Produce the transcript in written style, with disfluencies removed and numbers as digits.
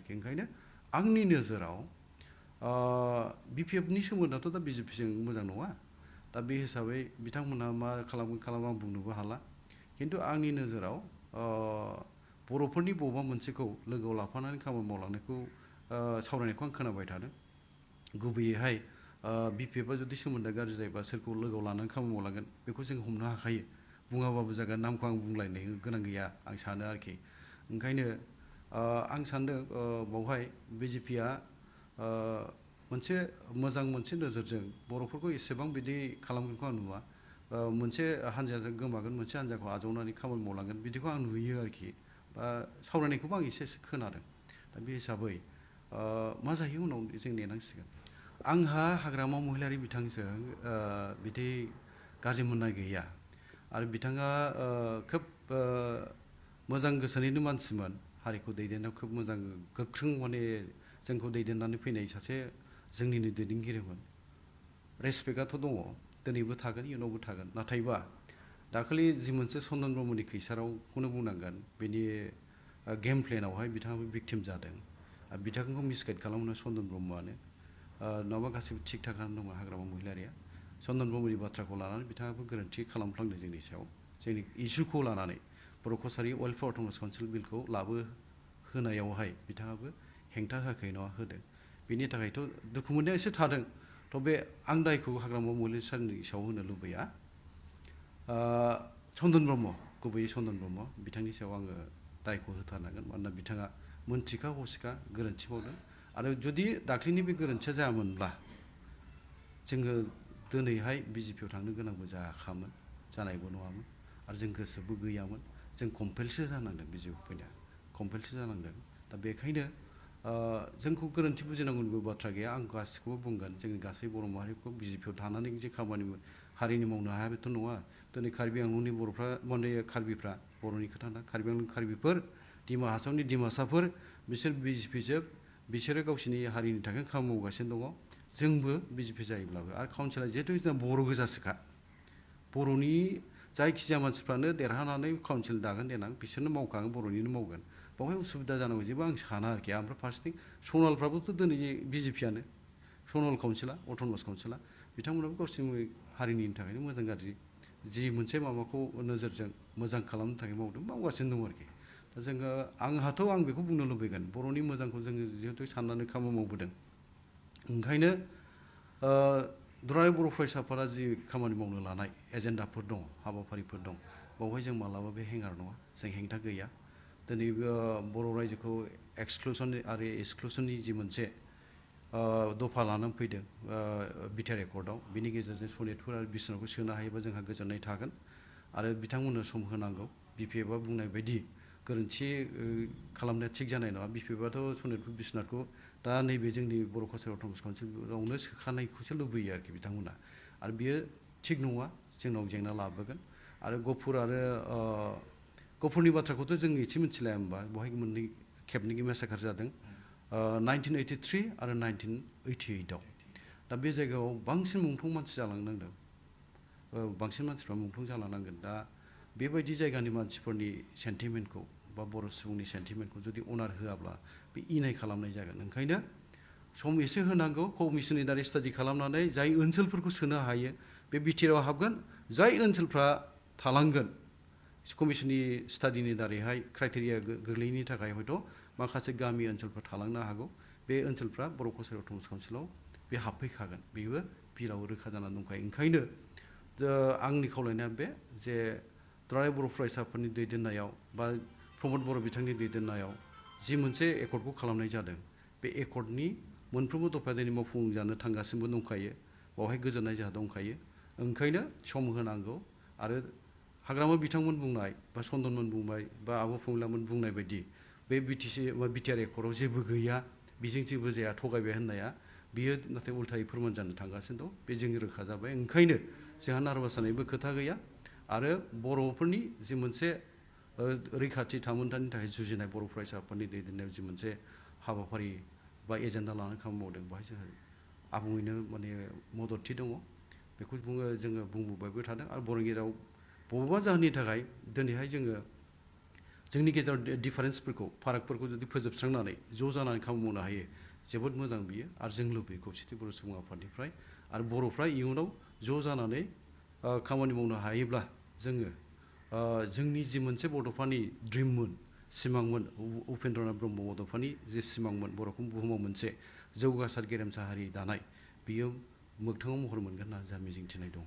आरोखि ओंखायनो आंनि नोजोराव BPFनि सोमोन्दोआथ' दा BJPजों मोजां नङा दा बे हिसाबै बिथांमोनहा मा खालामगोन खालामा आं बुंनोबो हाला खिन्थु आंनि नोजोराव बर'फोरनि बबेबा मोनसेखौ लोगोआव लाफानानै खामानि मावलांनायखौ सावरायनायखौ आं खोनाबाय थादों गुबैयैहाय BPFआ जुदि सोमोन्दोआ गाज्रि जायोबा सोरखौ लोगोआव लानानै खामानि मावलांगोन बेखौ जों हमनो हाखायो बुङाबाबो जागोन नामखौ आं बुंलायनो गोनां गैया आं सानो आरोखि ओंखायनो आं सान्दों बावहाय BJPआ मोनसे मोजां मोनसे नोजोरजों बर'फोरखौ एसेबां बिदि खालामगोनखौ आं नुवा मोनसे हान्जाजों गोमागोन मोनसे हान्जाखौ आजावनानै खामानि मावलांगोन बिदिखौ आं नुयो आरोखि बा सावरायनायखौबो आं एसे खोनादों दा बे हिसाबै मा जायो उनाव जों नेनांसिगोन आंहा हाग्रामा महिलारि बिथांजों बिदि गाज्रि मोननाय गैया आरो बिथाङा खोब मोजां गोसोनिनो मानसिमोन हारिखौ दैदेननायाव खोब मोजां गोख्रों माने जोंखौ दैदेननानै फैनाय सासे जोंनिनो दैदेनगिरिमोन रेसपेक्टआथ' दङ दिनैबो थागोन इयुनावबो थागोन नाथायबा दाखालि जि मोनसे चन्दन ब्रह्मनि खैसारावखौनो बुंनांगोन बेनि गेम प्लेनावहाय बिथाङाबो भिक्टिम जादों आरो बिथांखौ मिसगाइड खालामनो चन्दन ब्रह्मआनो नङाबा गासैबो थिग थाकानो दंमोन हाग्रामा महिलारिया चन्दन ब्रह्मनि बाथ्राखौ लानानै बिथाङाबो गोरोन्थि खालामफ्लांदों जोंनि सायाव जोंनि इस्युखौ लानानै बर' कसारि वेलफेयार अट'नमास काउन्सिल बिलखौ लाबोहोनायावहाय बिथाङाबो हेंथा होआखै नङा होदों बेनि थाखायथ' दुखु मोननाया एसे थादों थ' बे आं दायखौ हाग्रामा महिलारिनि सायाव होनो लुबैया चन्दन ब्रह्म गुबैयै चन्दन ब्रह्म बिथांनि सायाव आङो दायखौ होथारनांगोन मानोना बिथाङा मोनथिखा हसिखा गोरोन्थि मावदों आरो जुदि दाख्लैनि बे गोरोन्थिया जायामोनब्ला जोङो दिनैहाय BJPआव थांनो गोनांबो जायाखैमोन जानायबो नङामोन आरो जों गोसोबो गैयामोन जों कम्पेलसो जानांदों BJPआव फैनाया कम्पेलसो जानांदों दा बेखायनो जोंखौ गोरोन्थि बुजिनांगौनिबो बाथ्रा गैया आं गासिखौबो बुंगोन जोंनि गासै बर' माहारिखौ BJPआव थानानै जे खामानि हारिनि मावनो हाया बेथ' नङा दिनै कार्बि आंलंनि बर'फ्रा माने कार्बिफ्रा बर'नि खोथा ना कार्बि आंलं कार्बिफोर डिमा हासावनि डिमासाफोर बिसोर BJPजों बिसोरो गावसिनि हारिनि थाखाय खामानि मावगासिनो दङ जोंबो BJP जायोब्लाबो आरो काउन्सिलआ जिहेतु जोंना बर' गोजासोखा बर'नि जायखिजाया मानसिफ्रानो देरहानानै काउन्सिल दागोन देनां बिसोरनो मावखागोन बर'निनो मावगोन बावहाय उसुबिदा जानांगौ जेबो आं साना आरोखि ओमफ्राय फारसेथिं सनवालफ्राबोथ' दिनै BJPआनो सनवाल काउन्सिला अट'नमास काउन्सिला बिथांमोनाबो गावसोरनि हारिनि थाखायनो मोजां गाज्रि जि मोनसे माबाखौ नोजोरजों मोजां खालामनो थाखाय मावदों मावगासिनो दं आरोखि दा जोङो आं बेखौ बुंनो लुबैगोन बर'नि मोजांखौ जोङो जिहेतु साननानै खामानि मावबोदों ओंखायनो दुलाराय बर' फरायसा आफादा जि खामानि मावनो लानाय एजेन्डाफोर दं हाबाफारिफोर दं बावहाय जों मालाबाबो हेंगार नङा जों हेंथा गैया दिनै बर' रायजोखौ एक्सक्लुसन आरो एक्सक्लुसननि जि मोनसे दफा लानानै फैदों बिटिआर एकर्डआव बिनि गेजेरजों सनितपुर आरो बिश्वनाथखौ सोनो हायोबा जोंहा गोजोननाय थागोन आरो बिथांमोननो सम होनांगौ BPFआ बुंनाय बायदि गोरोन्थि खालामनाया थिग जानाय नङा BPFआथ' सनितपुर बिश्वनाथखौ दा नैबे जोंनि बर' कालचार अट'नमास काउन्सिलावनो सोखानायखौसो लुबैयो आरोखि बिथांमोना आरो बियो थिग नङा जोंनाव जेंना लाबोगोन आरो गफुरनि बाथ्राखौथ' जों एसे मिथिलाया होमबा बहाय मोननै खेबनि मेसाकार जादों 1983 आरो 1988आव दा बे जायगायाव बांसिन मुंख्लं मानसि जालांनांदों बांसिन मानसिफ्रा मुंख्लं जालांनांगोन दा बेबायदि जायगानि मानसिफोरनि सेन्टिमेन्टखौ बा बर' सुबुंनि सेन्टिमेन्टखौ जुदि अनार होआब्ला बे इनाय खालामनाय जागोन ओंखायनो सम एसे होनांगौ कमिसननि दारै स्टाडि खालामनानै जाय ओनसोलफोरखौ सोनो हायो बे बिटिआरआव हाबगोन जाय ओनसोलफ्रा थालांगोन कमिसननि स्टाडिनि दारैहाय क्राइटेरिया गोग्लैयैनि थाखाय हयथ' माखासे गामि ओनसोलफोर थालांनो हागौ बे ओनसोलफ्रा बर' कालचार अट'नमास काउन्सिलाव बे हाबफैखागोन बेबो बिलाव रोखा जानानै दंखायो ओंखायनो आंनि खावलायनाया बे जे दुलाराय बर' फरायसाफोरनि दैदेननायाव बा प्रमद बर' बिथांनि दैदेननायाव जि मोनसे एकर्डखौ खालामनाय जादों बे एकर्डनि मोनफ्रोमबो दफाया दिनै मावफुंजानो थांगासिनोबो दंखायो बावहाय गोजोननाय जोंहा दंखायो ओंखायनो सम होनांगौ आरो हाग्रामा बिथांमोन बुंनाय बा चन्दनमोन बुंबाय बा आब' फंलामोन बुंनाय बायदि बे बिटिआर एकर्डआव जेबो गैया बेजों जेबो जाया थगायबाय होननाया बियो नाथाय उल्थायै फोरमान जानो थांगासिनो दं बे जोंनि रोखा जाबाय ओंखायनो जोंहा नार्भास जानायबो खोथा गैया आरो बर'फोरनि जि मोनसे रैखाथि थामोन्थानि थाखाय जुजिनाय बर' फरायसाफोरनि दैदेननायाव जि मोनसे हाबाफारि बा एजेन्डा लानानै खामानि मावदों बेवहाय जोंहा आबुङैनो माने मददथि दङ बेखौ जोङो बुंबोबायबो थादों आरो बर'नि राव बबेबा जाहोननि थाखाय दिनैहाय जोङो जोंनि गेजेराव डिफारेन्सफोरखौ फारागफोरखौ जुदि फोजोबस्रांनानै ज' जानानै खामानि मावनो हायो जोबोद मोजां बियो आरो जों लुबैयो खौसेथि बर' सुबुं आफादनिफ्राय आरो बर'फ्रा इयुनाव ज' जानानै खामानि मावनो हायोब्ला जोङो जोंनि जि मोनसे बड'फानि ड्रिममोन सिमांमोन उपेन्द्रनाथ ब्रह्म बड'फानि जे सिमांमोन बर'खौ बुहुमाव मोनसे जौगासार गेरेमसा हारि दानाय बियो मोगथाङाव महर मोनगोन होनना जोंहा मिजिंथिनाय दं।